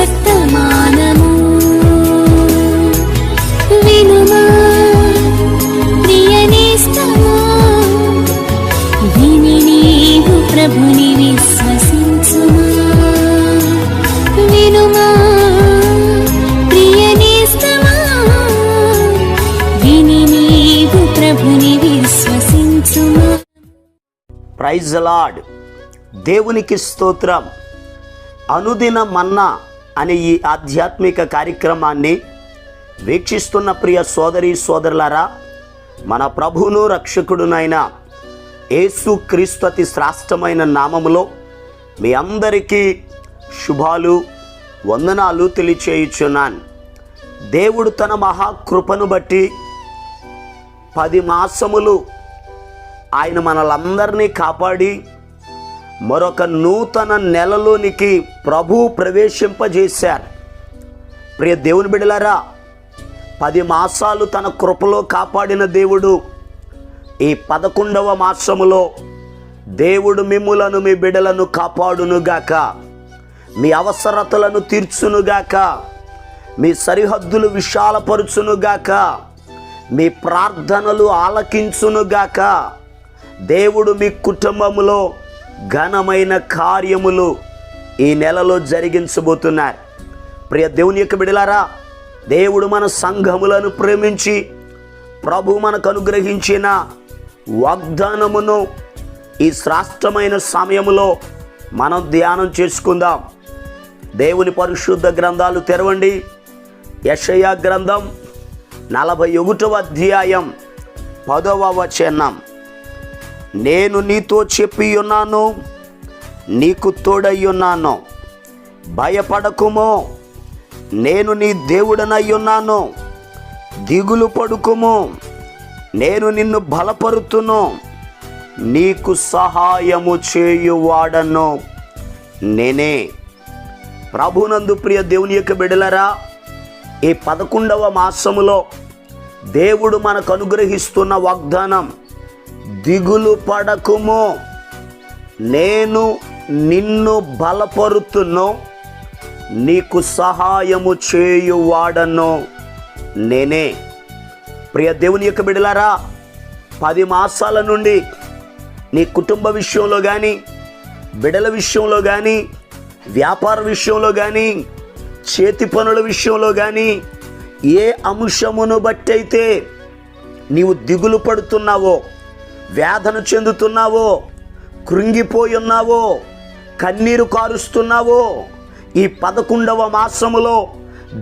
వర్తమానము వినుమా ప్రియ నేస్తమా, విని నీవు ప్రభుని విశ్వసించుమా. వినుమా ప్రియ నేస్తమా, విని నీవు ప్రభుని విశ్వసించుమా. Praise the lord. దేవునికి స్తోత్రం. అనుదిన మన్నా అనే ఈ ఆధ్యాత్మిక కార్యక్రమాన్ని వీక్షిస్తున్న ప్రియ సోదరి సోదరులారా, మన ప్రభువును రక్షకుడునైన యేసు క్రీస్తు అతి శ్రేష్టమైన నామములో మీ అందరికీ శుభాలు వందనాలు తెలియచేయుచున్నాను. దేవుడు తన మహాకృపను బట్టి 10 మాసములు ఆయన మనలందరినీ కాపాడి మరొక నూతన నెలలోనికి ప్రభు ప్రవేశింపజేశారు. ప్రియ దేవుని బిడ్డలారా, 10 మాసాలు తన కృపలో కాపాడిన దేవుడు ఈ 11వ మాసములో దేవుడు మిమ్ములను మీ బిడ్డలను కాపాడునుగాక, మీ అవసరతలను తీర్చునుగాక, మీ సరిహద్దులు విశాలపరుచునుగాక, మీ ప్రార్థనలు ఆలకించునుగాక. దేవుడు మీ కుటుంబములో ఘనమైన కార్యములు ఈ నెలలో జరిగించబోతున్నారు. ప్రియ దేవుని యొక్క బిడ్డలారా, దేవుడు మన సంఘములను ప్రేమించి ప్రభు మనకు అనుగ్రహించిన వాగ్దానమును ఈ శ్రేష్టమైన సమయములో మనం ధ్యానం చేసుకుందాం. దేవుని పరిశుద్ధ గ్రంథాలు తెరవండి. యెషయా గ్రంథం 41వ అధ్యాయం 10వ వచనం. నేను నీతో చెప్పి ఉన్నాను, నీకు తోడై ఉన్నాను, భయపడకుమో, నేను నీ దేవుడనై ఉన్నాను, దిగులు పడుకుము, నేను నిన్ను బలపరుతును, నీకు సహాయము చేయువాడను నేనే. ప్రభునందు ప్రియ దేవుని యొక్క బిడ్డలారా, ఈ 11వ మాసములో దేవుడు మనకు అనుగ్రహిస్తున్న వాగ్దానం, దిగులు పడకుము, నేను నిన్ను బలపరుతును, నీకు సహాయము చేయువాడను నేనే. ప్రియ దేవుని యొక్క బిడ్డలారా, 10 మాసాల నుండి నీ కుటుంబ విషయంలో కానీ, బిడ్డల విషయంలో కానీ, వ్యాపార విషయంలో కానీ, చేతి పనుల విషయంలో కానీ, ఏ అంశమును బట్టి అయితే నీవు దిగులు పడుతున్నావో, వేదన చెందుతున్నావో, కృంగిపోయి ఉన్నావో, కన్నీరు కారుస్తున్నావో, ఈ 11వ మాసములో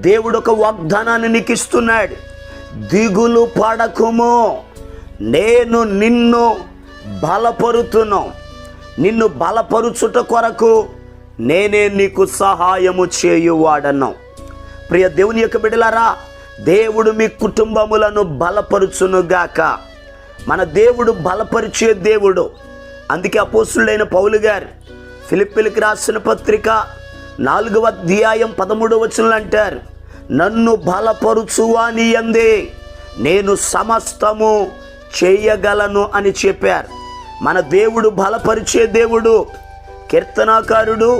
దేవుడు ఒక వాగ్దానాన్ని నీకు ఇస్తున్నాడు. దిగులు పడకుము, నేను నిన్ను బలపరుతును, నిన్ను బలపరుచుట కొరకు నేనే నీకు సహాయము చేయువాడను. ప్రియ దేవుని యొక్క బిడ్డలారా, దేవుడు మీ కుటుంబములను బలపరుచునుగాక. మన దేవుడు బలపరిచే దేవుడు. అందుకే అపోస్తులైన పౌలు గారు ఫిలిప్పీలకు రాసిన పత్రిక 4వ అధ్యాయం 13వ వచనంలో అంటారు, నన్ను బలపరుచువాని యందే నేను సమస్తము చేయగలను అని చెప్పారు. మన దేవుడు బలపరిచే దేవుడు. కీర్తనాకారుడు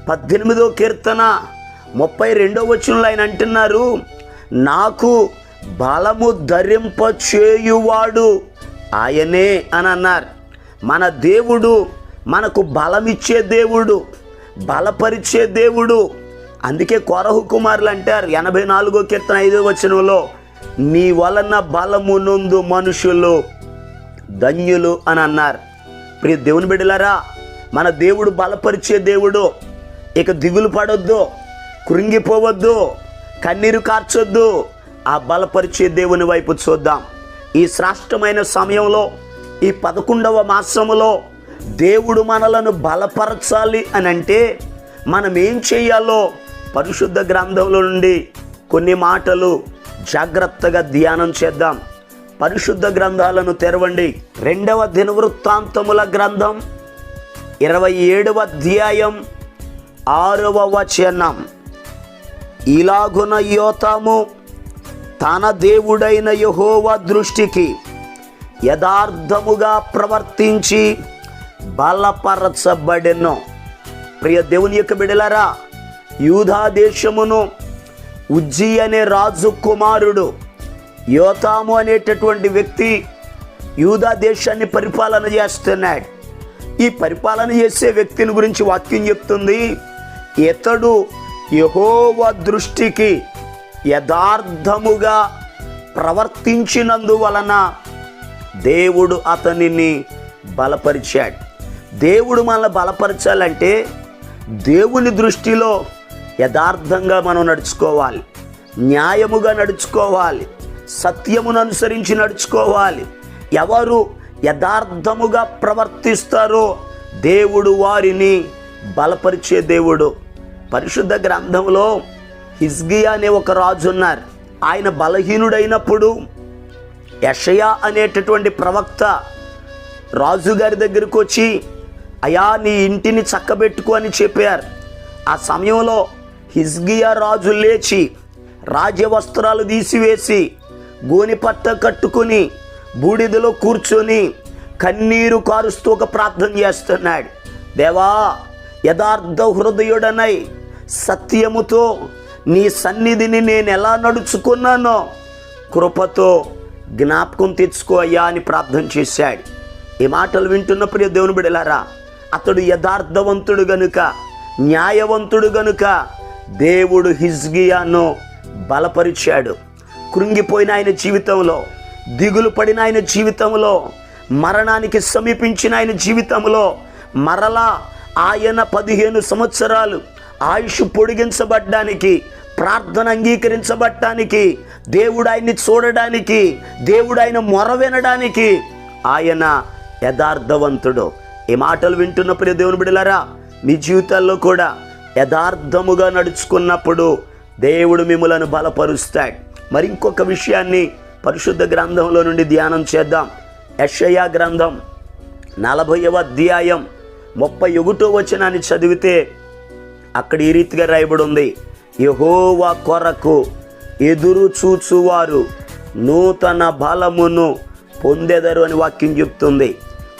18వ కీర్తన 32వ వచనంలో ఆయన అంటున్నారు, నాకు బలము ధరింపచేయువాడు ఆయనే అని అన్నారు. మన దేవుడు మనకు బలమిచ్చే దేవుడు, బలపరిచే దేవుడు. అందుకే కొరహు కుమారులు అంటారు 84వ కీర్తన 5వ వచనంలో, నీ వలన బలము నొందు మనుషులు ధన్యులు అని అన్నారు. ప్రియ దేవుని బిడ్డలారా, మన దేవుడు బలపరిచే దేవుడు. ఇక దిగులు పడొద్దు, కృంగిపోవద్దు, కన్నీరు కార్చొద్దు. ఆ బలపరిచే దేవుని వైపు చూద్దాం. ఈ శ్రేష్టమైన సమయంలో, ఈ 11వ మాసములో దేవుడు మనలను బలపరచాలి అని అంటే మనం ఏం చేయాలో పరిశుద్ధ గ్రంథంలో నుండి కొన్ని మాటలు జాగ్రత్తగా ధ్యానం చేద్దాం. పరిశుద్ధ గ్రంథాలను తెరవండి. 2వ దినవృత్తాంతముల గ్రంథం 27వ అధ్యాయం 6వ వచనం. ఇలాగున యోతాము తన దేవుడైన యెహోవా దృష్టికి యథార్థముగా యూదా దేశమును ఉజ్జీ అనే రాజు కుమారుడు యోతాము అనేటటువంటి వ్యక్తి యూదా దేశాన్ని పరిపాలన చేస్తున్నాడు. ఈ పరిపాలన చేసే వ్యక్తిని గురించి వాక్యం చెప్తుంది, ఇతడు యెహోవా దృష్టికి యథార్థముగా ప్రవర్తించినందువలన దేవుడు అతనిని బలపరిచాడు. దేవుడు మనల్ని బలపరచాలంటే దేవుని దృష్టిలో యథార్థంగా మనం నడుచుకోవాలి, న్యాయముగా నడుచుకోవాలి, సత్యమును అనుసరించి నడుచుకోవాలి. ఎవరు యథార్థముగా ప్రవర్తిస్తారో దేవుడు వారిని బలపరిచే దేవుడు. పరిశుద్ధ గ్రంథంలో హిజ్కియా అనే ఒక రాజు ఉన్నారు. ఆయన బలహీనుడైనప్పుడు యెషయా అనేటటువంటి ప్రవక్త రాజుగారి దగ్గరకు వచ్చి, అయా నీ ఇంటిని చక్కబెట్టుకో అని చెప్పారు. ఆ సమయంలో హిజ్కియా రాజు లేచి రాజవస్త్రాలు తీసివేసి గోనెపట్ట కట్టుకుని బూడిదలో కూర్చొని కన్నీరు కారుస్తూ ఒక ప్రార్థన చేస్తున్నాడు. దేవా, యథార్థ హృదయుడనై సత్యముతో నీ సన్నిధిని నేను ఎలా నడుచుకున్నానో కృపతో జ్ఞాపకం తెచ్చుకో అయ్యా అని ప్రార్థన చేశాడు. ఈ మాటలు వింటున్న ప్రియ దేవుని బిడ్డలారా, అతడు యథార్థవంతుడు గనుక, న్యాయవంతుడు గనుక దేవుడు హిజ్కియాను బలపరిచాడు. కృంగిపోయిన ఆయన జీవితంలో, దిగులు పడిన ఆయన జీవితంలో, మరణానికి సమీపించిన ఆయన జీవితంలో మరలా ఆయన 15 సంవత్సరాలు ఆయుష్ పొడిగించబడ్డానికి, ప్రార్థన అంగీకరించబడ్డానికి, దేవుడు ఆయన్ని చూడడానికి, దేవుడు ఆయన మొర వినడానికి ఆయన యథార్థవంతుడు. ఈ మాటలు వింటున్న ప్రియ దేవుని బిడ్డలారా, మీ జీవితాల్లో కూడా యథార్థముగా నడుచుకున్నప్పుడు దేవుడు మిమ్మలను బలపరుస్తాడు. మరి ఇంకొక విషయాన్ని పరిశుద్ధ గ్రంథంలో నుండి ధ్యానం చేద్దాం. యెషయా గ్రంథం 40వ అధ్యాయం 31వ వచనాన్ని చదివితే అక్కడ ఈ రీతిగా రాయబడి ఉంది, యెహోవా కొరకు ఎదురు చూచువారు నూతన బలమును పొందెదరు అని వాక్యం చెప్తుంది.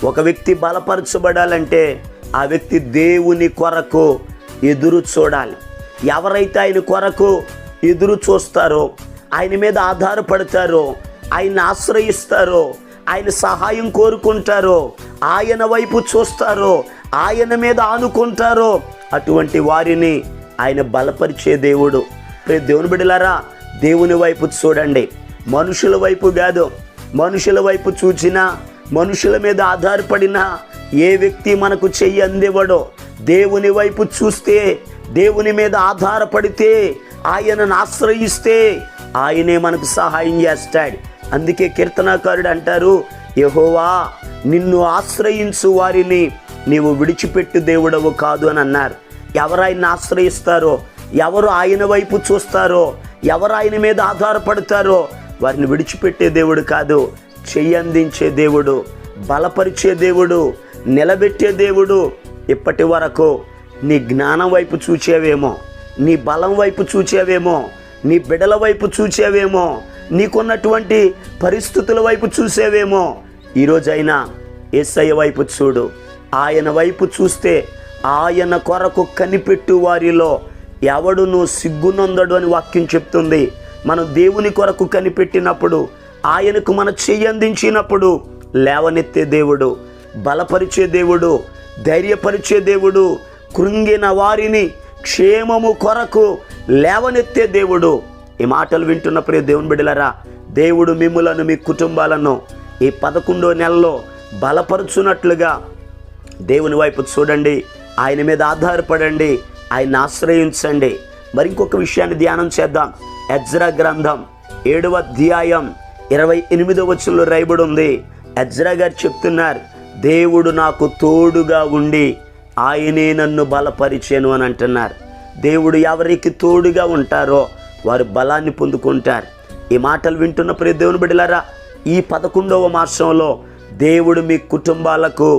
ఒక వ్యక్తి బలపరచబడాలంటే ఆ వ్యక్తి దేవుని కొరకు ఎదురు చూడాలి. ఎవరైతే ఆయన కొరకు ఎదురు చూస్తారో, ఆయన మీద ఆధారపడతారో, ఆయన్ని ఆశ్రయిస్తారో, ఆయన సహాయం కోరుకుంటారో, ఆయన వైపు చూస్తారో, ఆయన మీద ఆనుకుంటారో అటువంటి వారిని ఆయన బలపరిచే దేవుడు. దేవుని బిడ్డలారా, దేవుని వైపు చూడండి, మనుషుల వైపు కాదు. మనుషుల వైపు చూచినా, మనుషుల మీద ఆధారపడినా ఏ వ్యక్తి మనకు చెయ్యి అందివ్వడో, దేవుని వైపు చూస్తే, దేవుని మీద ఆధారపడితే, ఆయనను ఆశ్రయిస్తే ఆయనే మనకు సహాయం చేస్తాడు. అందుకే కీర్తనాకారుడు అంటారు, యెహోవా నిన్ను ఆశ్రయించు వారిని నీవు విడిచిపెట్టు దేవుడవు కాదు అని అన్నారు. ఎవరు ఆయన్ని ఆశ్రయిస్తారో, ఎవరు ఆయన వైపు చూస్తారో, ఎవరు ఆయన మీద ఆధారపడతారో వారిని విడిచిపెట్టే దేవుడు కాదు, చెయ్యి అందించే దేవుడు, బలపరిచే దేవుడు, నిలబెట్టే దేవుడు. ఇప్పటి వరకు నీ జ్ఞానం వైపు చూచేవేమో, నీ బలం వైపు చూచేవేమో, నీ బిడ్డల వైపు చూచేవేమో, నీకున్నటువంటి పరిస్థితుల వైపు చూసేవేమో. ఈరోజైనా యేసయ్య వైపు చూడు. ఆయన వైపు చూస్తే ఆయన కొరకు కనిపెట్టు వారిలో ఎవడును సిగ్గునొందడు అని వాక్యం చెప్తుంది. మనం దేవుని కొరకు కనిపెట్టినప్పుడు, ఆయనకు మన చెయ్యి అందించినప్పుడు లేవనెత్తే దేవుడు, బలపరిచే దేవుడు, ధైర్యపరిచే దేవుడు, కృంగిన వారిని క్షేమము కొరకు లేవనెత్తే దేవుడు. ఈ మాటలు వింటున్న ప్రియ దేవుని బిడ్డలారా, దేవుడు మిమ్ములను, మీ కుటుంబాలను ఈ 11వ నెలలో బలపరుచున్నట్లుగా దేవుని వైపు చూడండి, ఆయన మీద ఆధారపడండి, ఆయన ఆశ్రయించండి. మరి ఇంకొక విషయాన్ని ధ్యానం చేద్దాం. ఎజ్రా గ్రంథం 7వ అధ్యాయం 28వ వచనంలో రాయబడి ఉంది. ఎజ్రా గారు చెప్తున్నారు, దేవుడు నాకు తోడుగా ఉండి ఆయనే నన్ను బలపరిచెను అని అంటున్నారు. దేవుడు ఎవరికి తోడుగా ఉంటారో వారు బలాన్ని పొందుకుంటారు. ఈ మాటలు వింటున్న ప్రియ దేవుని బిడ్డలారా, ఈ 11వ మాసంలో దేవుడు మీ కుటుంబాలకు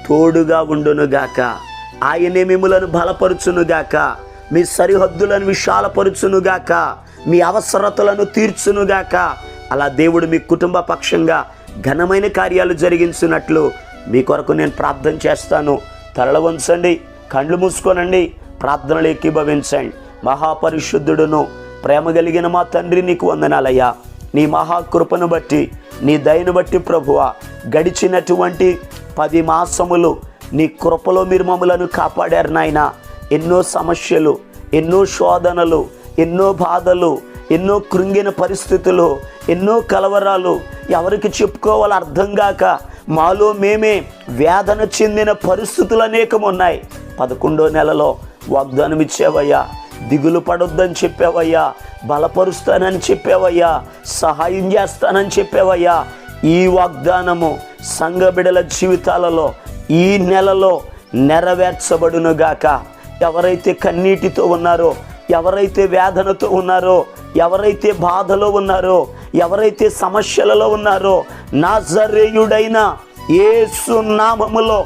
తోడుగా ఉండునుగాక. ఆయనే మిమ్ములను బలపరుచునుగాక, మీ సరిహద్దులను విశాలపరుచునుగాక, మీ అవసరతలను తీర్చునుగాక. అలా దేవుడు మీ కుటుంబ పక్షంగా ఘనమైన కార్యాలు జరిగించినట్లు మీ కొరకు నేను ప్రార్థన చేస్తాను. తలలు వంచండి, కళ్ళు మూసుకోనండి, ప్రార్థనలు ఏకీభవించండి. మహాపరిశుద్ధుడును ప్రేమ కలిగిన మా తండ్రి, నీకు వందనాలయ్యా. నీ మహాకృపను బట్టి, నీ దయను బట్టి ప్రభువా, గడిచినటువంటి 10 మాసములు నీ కృపలో మీరు మమ్మలను కాపాడారు నాయన. ఎన్నో సమస్యలు, ఎన్నో శోధనలు, ఎన్నో బాధలు, ఎన్నో కృంగిన పరిస్థితులు, ఎన్నో కలవరాలు, ఎవరికి చెప్పుకోవాలో అర్థం కాక మాలో మేమే వేదన చెందిన పరిస్థితులు అనేకం ఉన్నాయి. 11వ నెలలో వాగ్దానం ఇచ్చావయ్యా, దిగులు పడొద్దని చెప్పావయ్యా, బలపరుస్తానని చెప్పావయ్యా, సహాయం చేస్తానని చెప్పావయ్యా. ఈ వాగ్దానము సంఘ బిడ్డల జీవితాలలో ఈ నెలలో నెరవేర్చబడునుగాక. ఎవరైతే కన్నీటితో ఉన్నారో, ఎవరైతే వేదనతో ఉన్నారో, ఎవరైతే బాధలో ఉన్నారో, ఎవరైతే సమస్యలలో ఉన్నారో, నాజరేయుడైన యేసు నామములో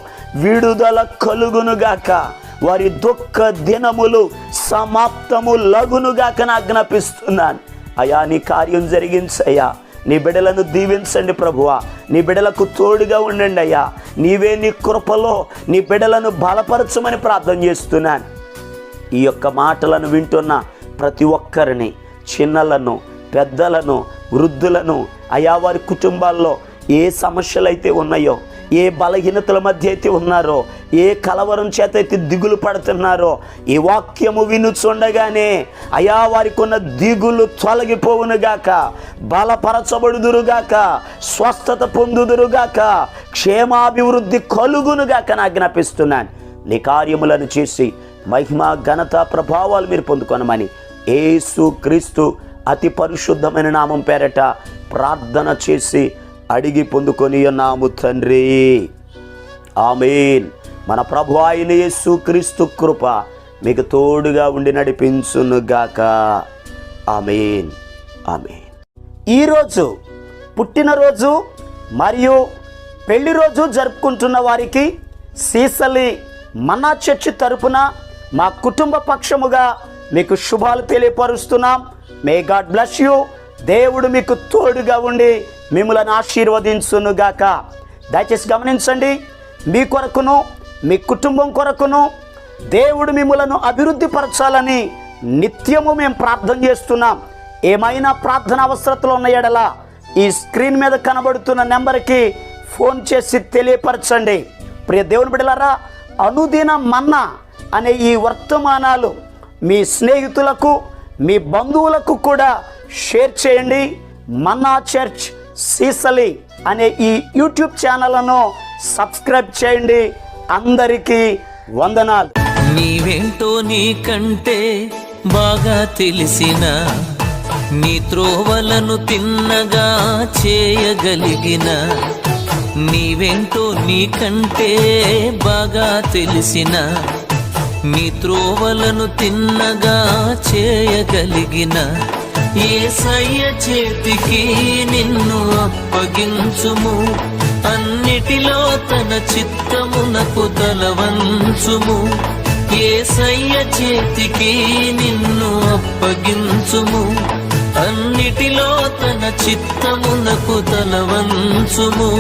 విడుదల కలుగునుగాక. వారి దుఃఖ దినములు సమాప్తము లగునుగాక ఆజ్ఞాపిస్తున్నాను. అయా, నీ కార్యం జరిగించయ్యా. నీ బిడ్డలను దీవించండి ప్రభువా. నీ బిడ్డలకు తోడుగా ఉండండి అయ్యా. నీవే నీ కృపలో నీ బిడ్డలను బలపరచమని ప్రార్థన చేస్తున్నాను. ఈ యొక్క మాటలను వింటున్న ప్రతి ఒక్కరిని, చిన్నలను, పెద్దలను, వృద్ధులను, అయా వారి కుటుంబాల్లో ఏ సమస్యలైతే ఉన్నాయో, ఏ బలహీనతల మధ్య అయితే ఉన్నారో, ఏ కలవరం చేత అయితే దిగులు పడుతున్నారో, ఈ వాక్యము వినుచుండగానే అయా వారికి ఉన్న దిగులు తొలగిపోవునుగాక, బలపరచబడుదురుగాక, స్వస్థత పొందుదురుగాక, క్షేమాభివృద్ధి కలుగునుగాక ఆజ్ఞాపిస్తున్నాను. నీ కార్యములను చేసి మహిమ, ఘనత, ప్రభావాలు మీరు పొందుకొనమని యేసు క్రీస్తు అతి పరిశుద్ధమైన నామం పేరట ప్రార్థన చేసి అడిగి పొందుకొని ఉన్నాము తండ్రి. ఆమేన్. మన ప్రభు అయిన యేసు క్రీస్తు కృప మీకు తోడుగా ఉండి నడిపించునుగాక. ఆమేన్, ఆమేన్. ఈరోజు పుట్టినరోజు మరియు పెళ్లి రోజు జరుపుకుంటున్న వారికి సీసలి మన్నా చర్చి తరపున మా కుటుంబ పక్షముగా మీకు శుభాలు తెలియపరుస్తున్నాం. May God bless you. దేవుడు మీకు తోడుగా ఉండి మిమ్మల్ని ఆశీర్వదించునుగాక. దయచేసి గమనించండి, మీ కొరకును మీ కుటుంబం కొరకును దేవుడు మిమ్మలను అభివృద్ధి పరచాలని నిత్యము మేము ప్రార్థన చేస్తున్నాం. ఏమైనా ప్రార్థన అవసరతలు ఉన్న యెడల ఈ స్క్రీన్ మీద కనబడుతున్న నెంబర్కి ఫోన్ చేసి తెలియపరచండి. ప్రియ దేవుని బిడ్డలారా, అనుదిన మన్నా అనే ఈ వర్తమానాలు మీ స్నేహితులకు, మీ బంధువులకు కూడా షేర్ చేయండి. మన్నా చర్చ్ సీసలి అనే ఈ యూట్యూబ్ ఛానల్ను సబ్స్క్రైబ్ చేయండి. అందరికీ వందనాలు. నీవేంటో నీకంటే బాగా తెలిసిన, నీ త్రోవలను తిన్నగా చేయగలిగిన, నీవేంటో నీకంటే బాగా తెలిసిన, నీ త్రోవలను తిన్నగా చేయగలిగిన యేసయ్య చేతికి నిన్ను అప్పగించుము. అన్నిటిలో తన చిత్తమునకు తలవంచుము. యేసయ్య చేతికి నిన్ను అప్పగించుము. అన్నిటిలో తన చిత్తమునకు తలవంచుము.